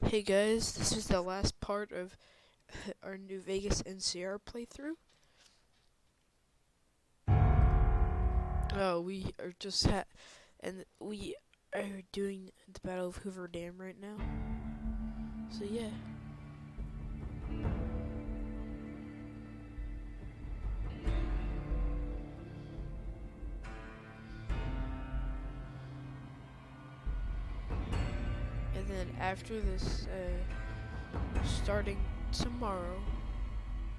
Hey guys, this is the last part of our New Vegas NCR playthrough. We are and we are doing the Battle of Hoover Dam right now. So yeah. And then after this, starting tomorrow,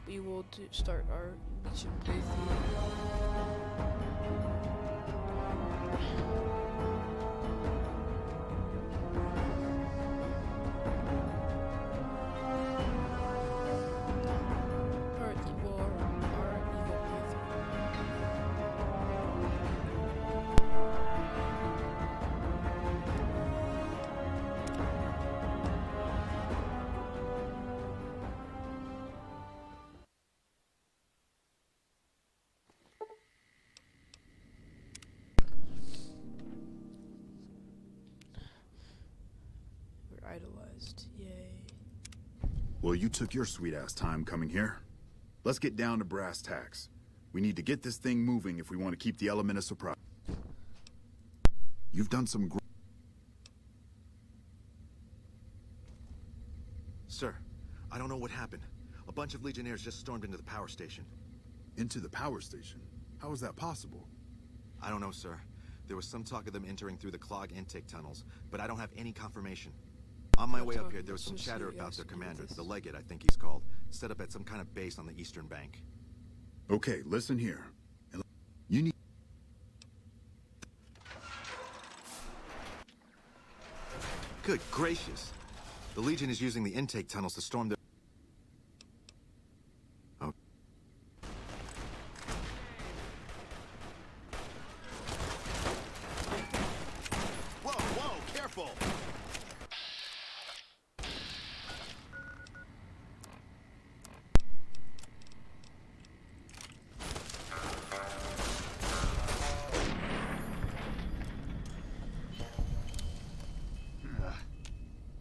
we will start our Legion playthrough. Our evil playthrough. We're idolized. Yay. Well, you took your sweet-ass time coming here. Let's get down to brass tacks. We need to get this thing moving if we want to keep the element of surprise. You've done some Sir, I don't know what happened. A bunch of Legionnaires just stormed into the power station. into the power station. How is that possible? I don't know, sir. There was some talk of them entering through the clog intake tunnels, but I don't have any confirmation. On my way up here, there was some chatter about their commander, the Legate, I think he's called, set up at some kind of base on the eastern bank. Okay, listen here. You need... Good gracious! The Legion is using the intake tunnels to storm their... Oh. Whoa, careful!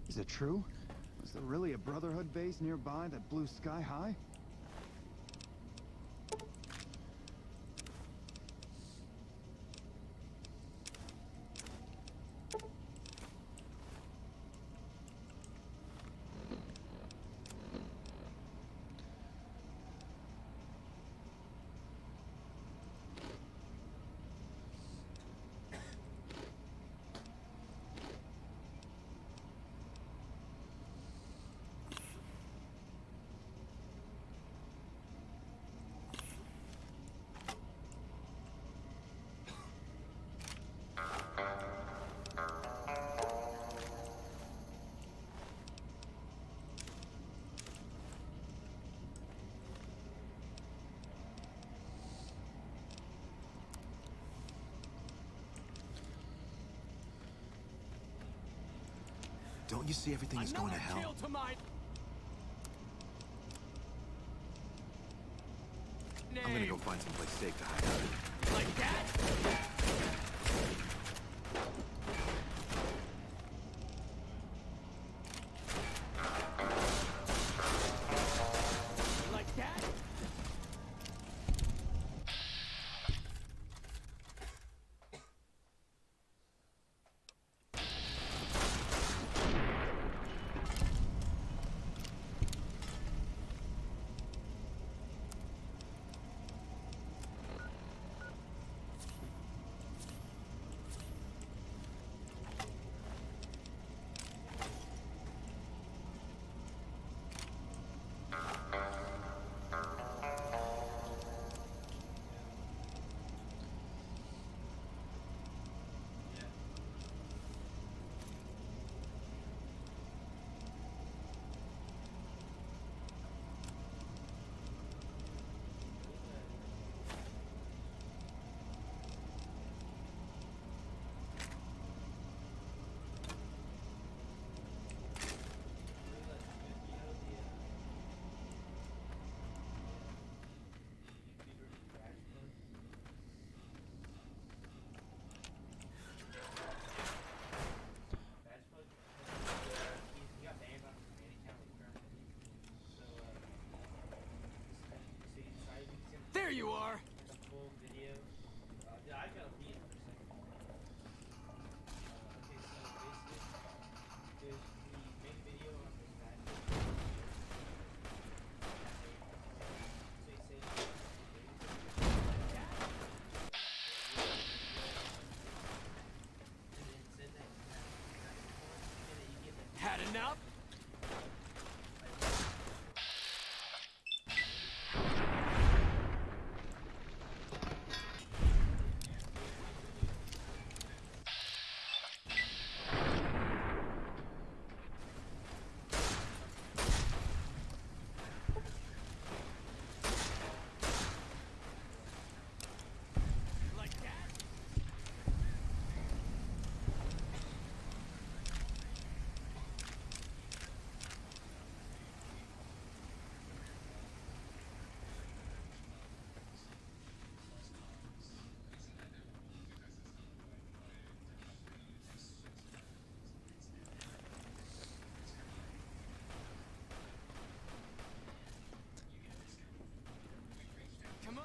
Is it true? Was there really a Brotherhood base nearby that blew sky high? Don't you see everything is going to hell? I'm gonna go find someplace safe to hide out. Like that? Like that? enough? Like that? Come on!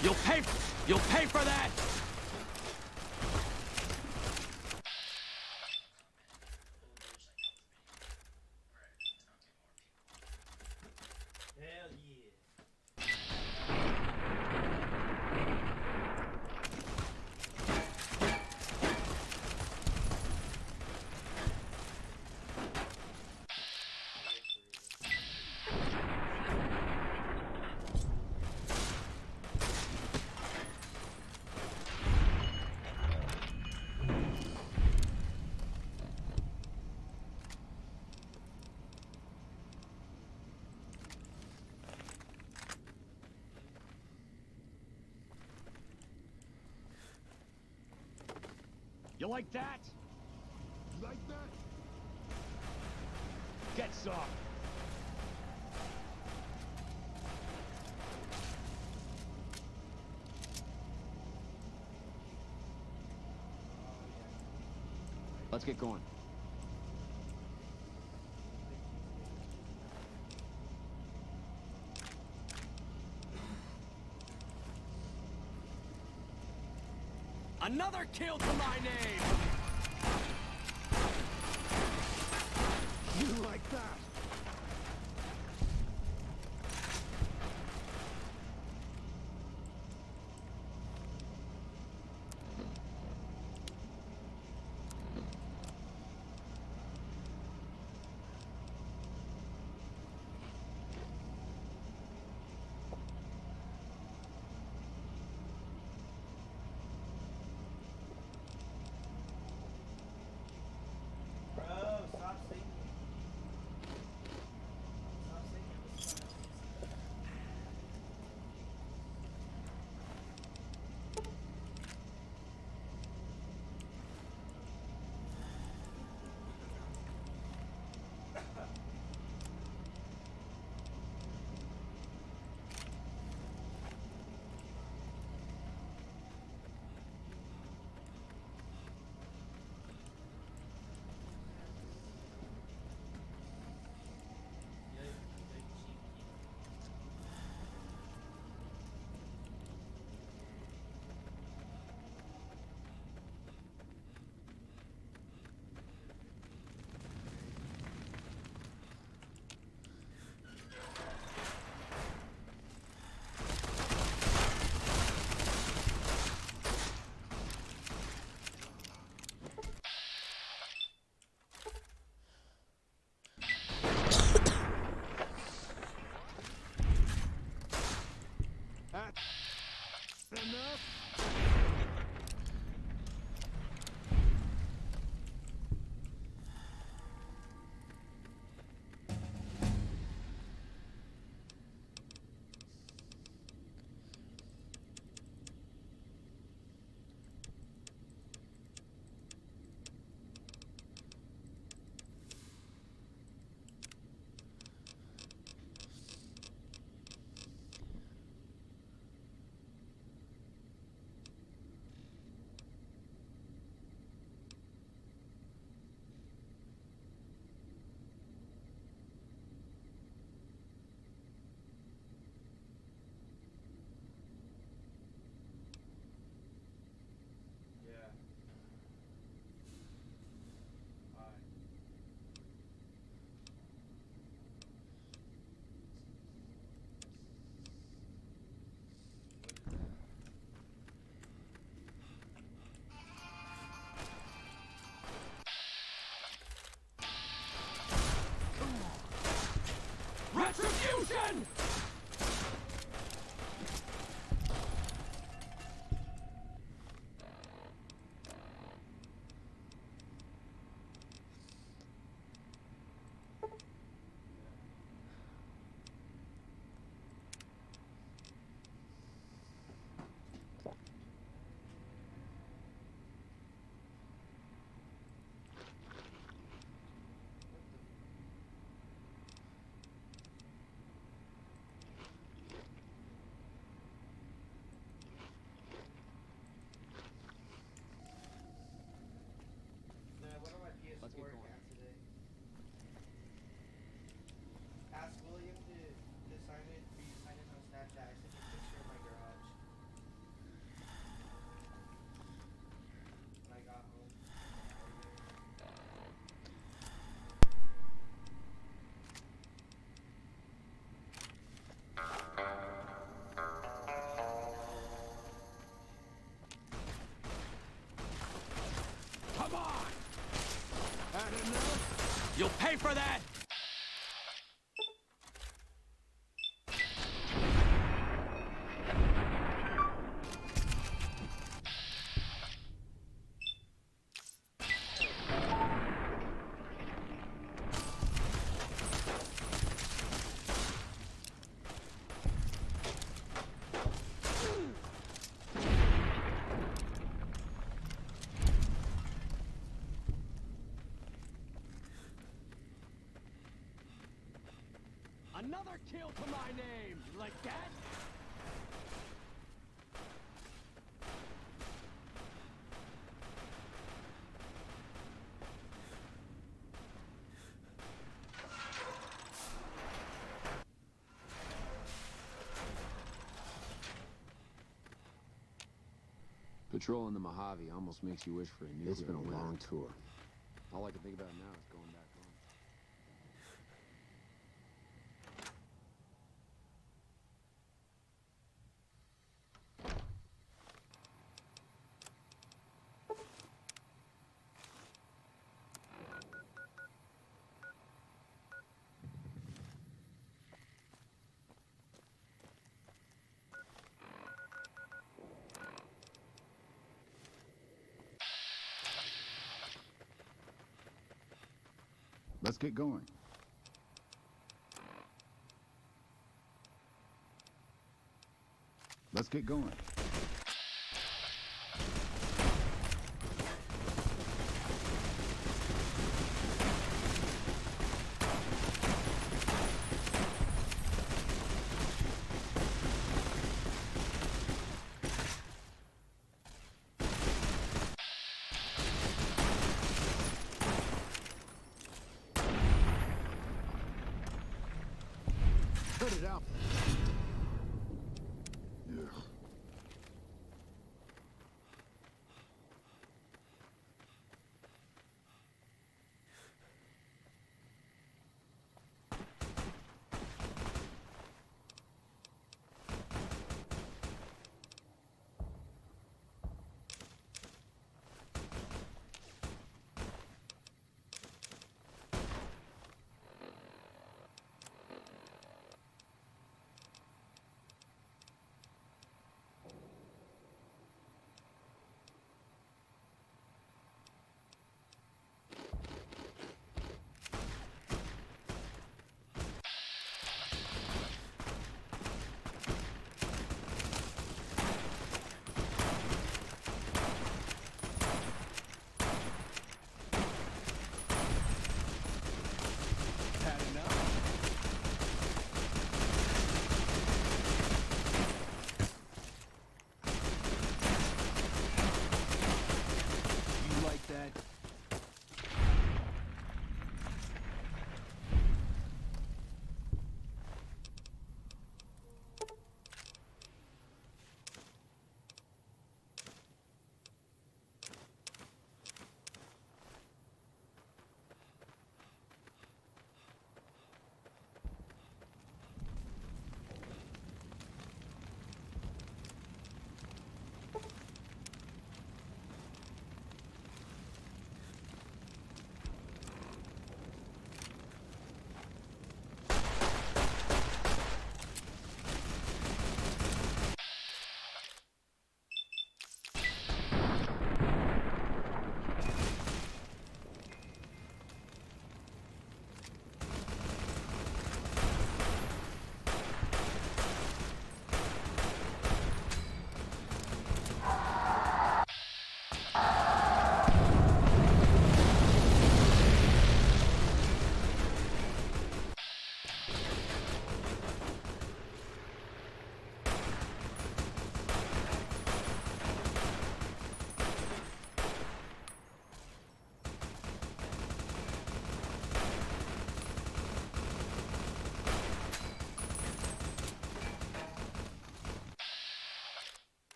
You'll pay. You'll pay for that. Hell yeah. You like that? You like that? Get some. Let's get going. Another kill to my name. You like that? Retribution! Let's get going. Ask William to sign it, for you to sign it on Snapchat. I sent you a picture of my garage when I got home. Come on! Had enough? You'll pay for that! Another kill to my name! You like that? Patrolling the Mojave almost makes you wish for a nuclear It's been a winter. long tour. All I can think about now is going back home. Let's get going. Let's get going. Put it out. Yeah.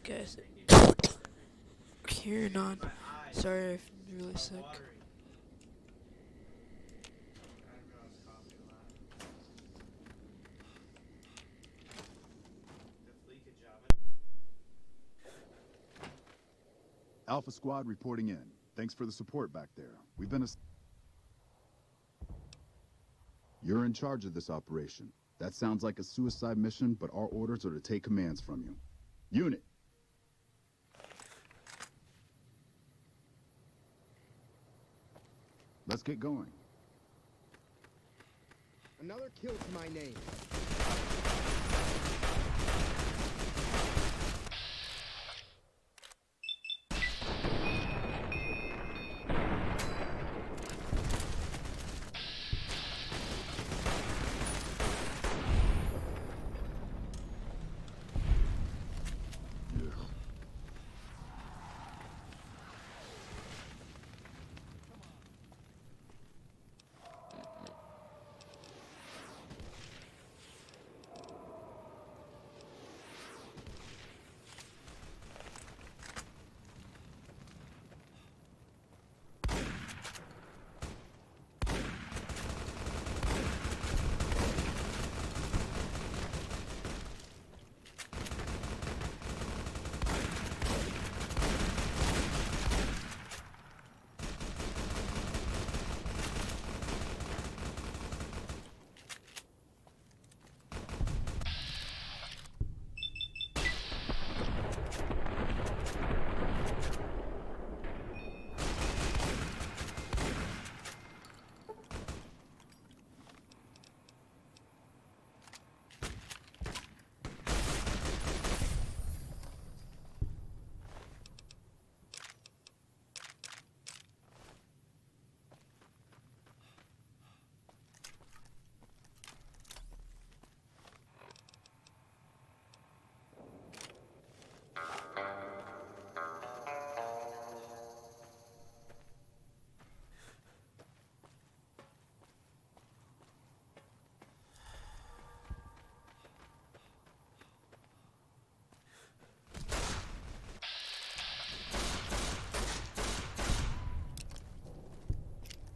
guys. Carrying on. Sorry, I'm really sick. Alpha Squad reporting in. Thanks for the support back there. We've been You're in charge of this operation. That sounds like a suicide mission, but our orders are to take commands from you. Unit. Let's get going. Another kill to my name.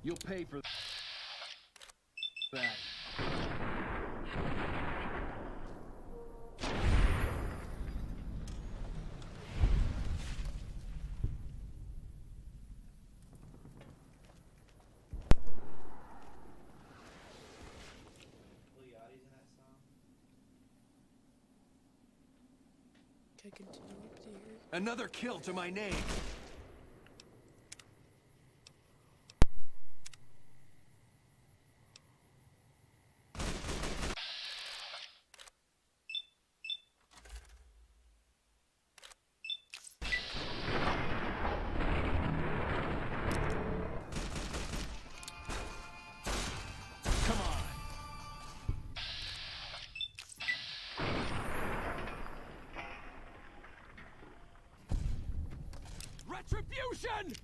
You'll pay for that. Can I continue with the year? Another kill to my name. Come on. Retribution!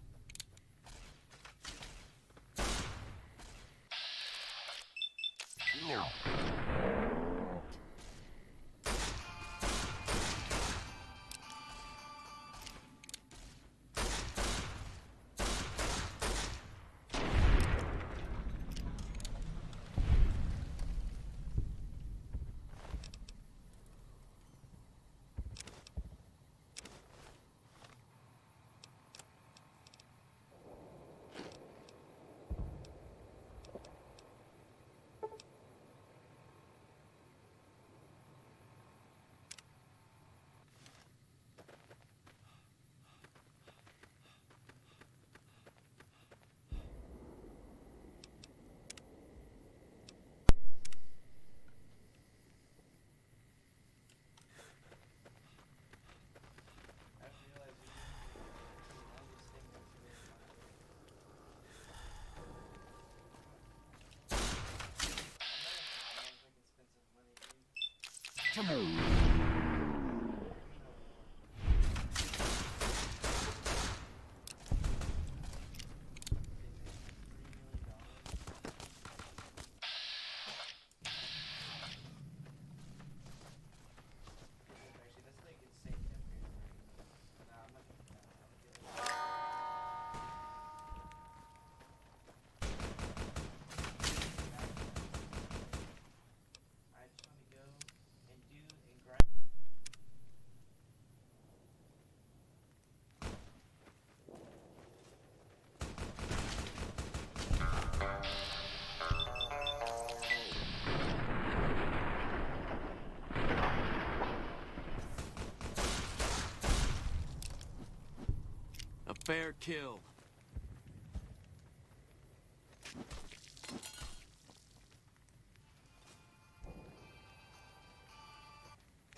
fair kill.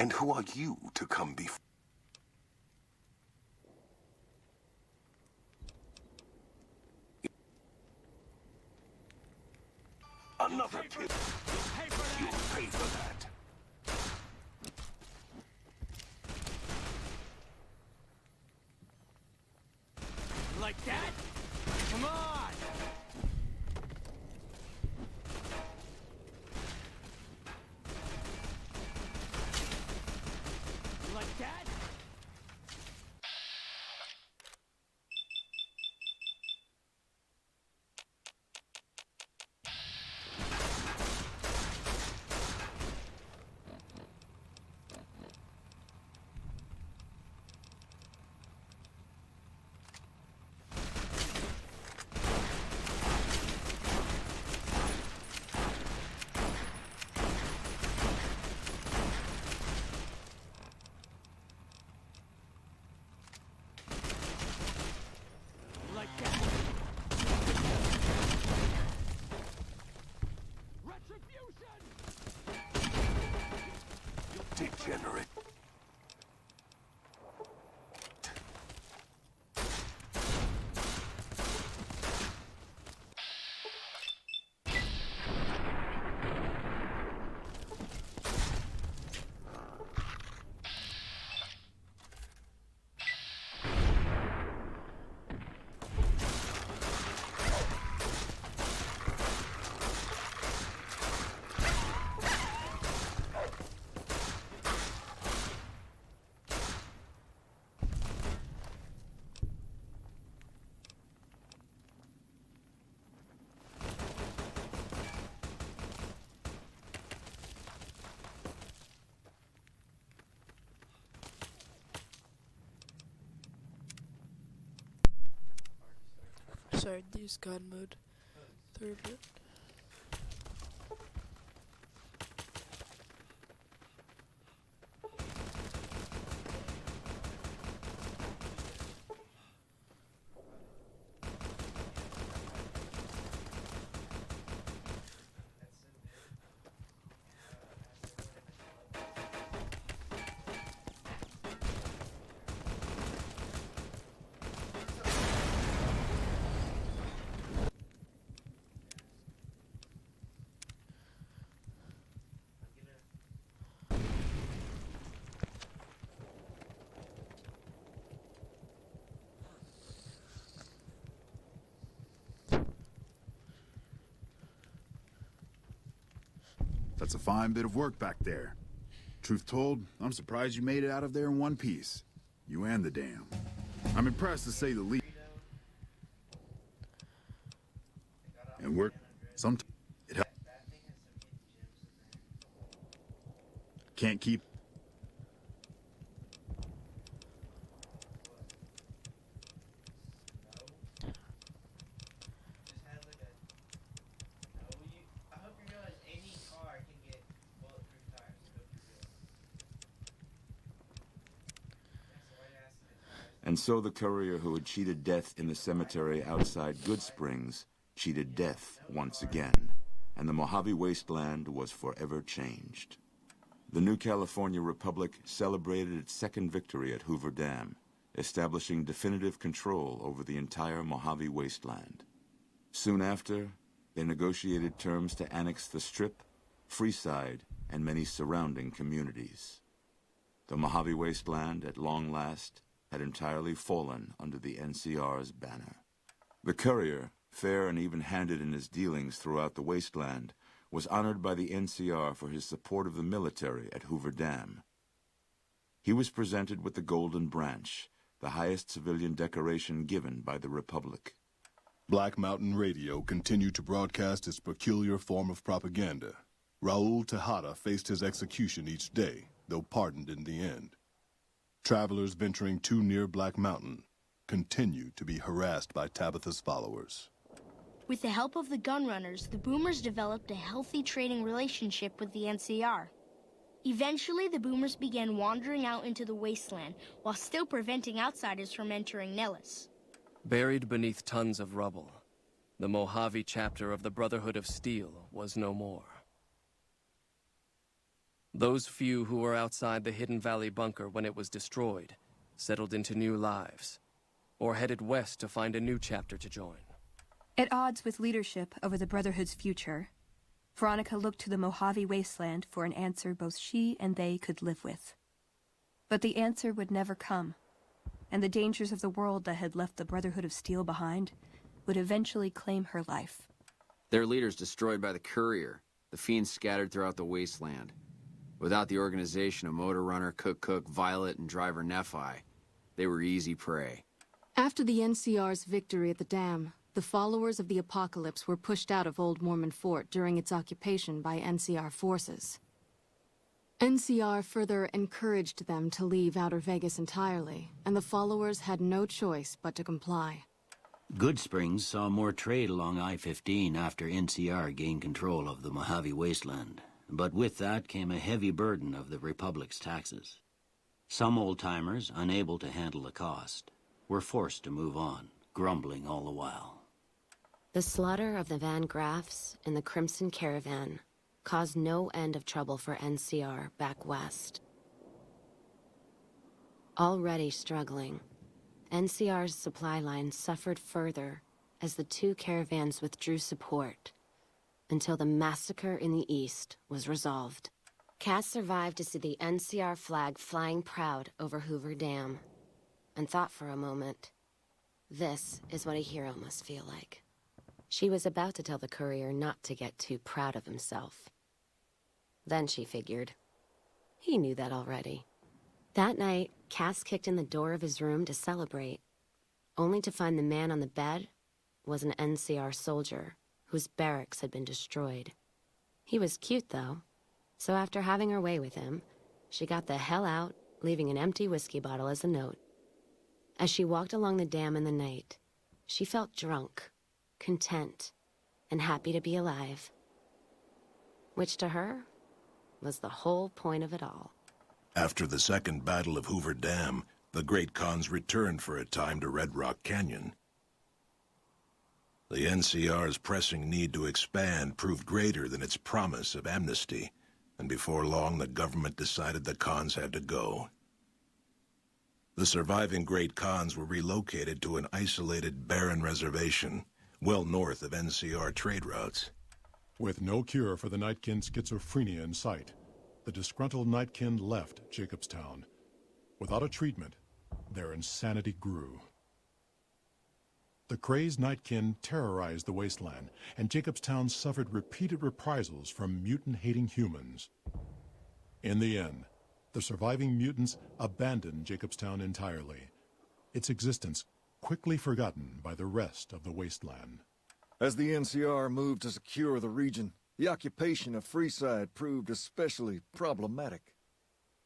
And who are you to come before? Another kill. You'll pay for that. Like that? Come on! Like that? Like that? Retribution! Degenerate. Sorry, use God mode. Third bit. That's a fine bit of work back there. Truth told, I'm surprised you made it out of there in one piece. You and the dam. I'm impressed to say the least. And we're... Sometimes... It helps. Can't keep... And so the courier who had cheated death in the cemetery outside Good Springs cheated death once again, and the Mojave Wasteland was forever changed. The new California Republic celebrated its second victory at Hoover Dam, establishing definitive control over the entire Mojave Wasteland. Soon after, they negotiated terms to annex the Strip, Freeside, and many surrounding communities. The Mojave Wasteland, at long last, had entirely fallen under the NCR's banner. The courier, fair and even-handed in his dealings throughout the wasteland, was honored by the NCR for his support of the military at Hoover Dam. He was presented with the Golden Branch, the highest civilian decoration given by the Republic. Black Mountain Radio continued to broadcast its peculiar form of propaganda. Raul Tejada faced his execution each day, though pardoned in the end. Travelers venturing too near Black Mountain continued to be harassed by Tabitha's followers. With the help of the gunrunners, the Boomers developed a healthy trading relationship with the NCR. Eventually, the Boomers began wandering out into the wasteland while still preventing outsiders from entering Nellis. Buried beneath tons of rubble, the Mojave chapter of the Brotherhood of Steel was no more. Those few who were outside the Hidden Valley bunker when it was destroyed settled into new lives, or headed west to find a new chapter to join. At odds with leadership over the Brotherhood's future, Veronica looked to the Mojave wasteland for an answer both she and they could live with. But the answer would never come, and the dangers of the world that had left the Brotherhood of Steel behind would eventually claim her life. Their leaders destroyed by the courier, the fiends scattered throughout the wasteland. Without the organization of Motor Runner, Cook, Violet, and Driver Nephi, they were easy prey. After the NCR's victory at the dam, the followers of the Apocalypse were pushed out of Old Mormon Fort during its occupation by NCR forces. NCR further encouraged them to leave Outer Vegas entirely, and the followers had no choice but to comply. Goodsprings saw more trade along I-15 after NCR gained control of the Mojave Wasteland, but with that came a heavy burden of the Republic's taxes. Some old-timers, unable to handle the cost, were forced to move on, grumbling all the while. The slaughter of the Van Graffs and the Crimson Caravan caused no end of trouble for NCR back west. Already struggling, NCR's supply line suffered further as the two caravans withdrew support until the massacre in the east was resolved. Cass survived to see the NCR flag flying proud over Hoover Dam and thought for a moment, this is what a hero must feel like. She was about to tell the courier not to get too proud of himself. Then she figured, he knew that already. That night, Cass kicked in the door of his room to celebrate, only to find the man on the bed was an NCR soldier whose barracks had been destroyed. He was cute, though, so after having her way with him, she got the hell out, leaving an empty whiskey bottle as a note. As she walked along the dam in the night, she felt drunk, content, and happy to be alive. Which to her was the whole point of it all. After the Second Battle of Hoover Dam, the Great Khans returned for a time to Red Rock Canyon. The NCR's pressing need to expand proved greater than its promise of amnesty, and before long the government decided the Khans had to go. The surviving Great Khans were relocated to an isolated, barren reservation, well north of NCR trade routes. With no cure for the Nightkin schizophrenia in sight, the disgruntled Nightkin left Jacobstown. Without a treatment, their insanity grew. The crazed Nightkin terrorized the wasteland, and Jacobstown suffered repeated reprisals from mutant-hating humans. In the end, the surviving mutants abandoned Jacobstown entirely, its existence quickly forgotten by the rest of the wasteland. As the NCR moved to secure the region, the occupation of Freeside proved especially problematic.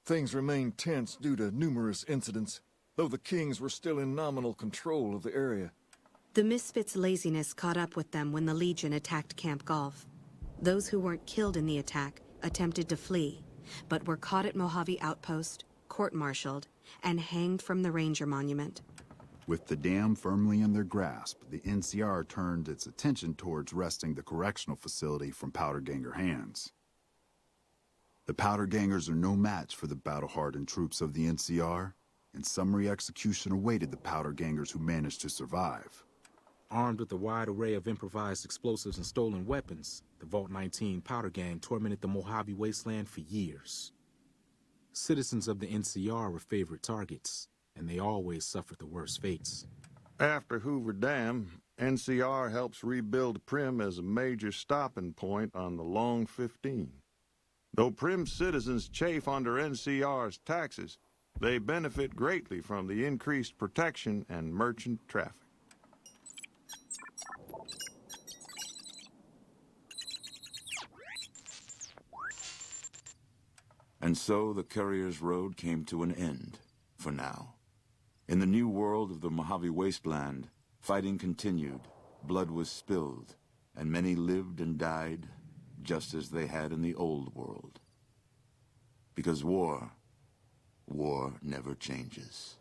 Things remained tense due to numerous incidents, though the Kings were still in nominal control of the area. The Misfits' laziness caught up with them when the Legion attacked Camp Golf. Those who weren't killed in the attack attempted to flee, but were caught at Mojave Outpost, court-martialed, and hanged from the Ranger Monument. With the dam firmly in their grasp, the NCR turned its attention towards wresting the correctional facility from Powderganger hands. The Powdergangers are no match for the battle-hardened troops of the NCR, and summary execution awaited the Powdergangers who managed to survive. Armed with a wide array of improvised explosives and stolen weapons, the Vault 19 Powder Gang tormented the Mojave Wasteland for years. Citizens of the NCR were favorite targets, and they always suffered the worst fates. After Hoover Dam, NCR helps rebuild Prim as a major stopping point on the Long 15. Though Prim citizens chafe under NCR's taxes, they benefit greatly from the increased protection and merchant traffic. And so the Courier's Road came to an end, for now. In the new world of the Mojave Wasteland, fighting continued, blood was spilled, and many lived and died just as they had in the old world. Because war never changes.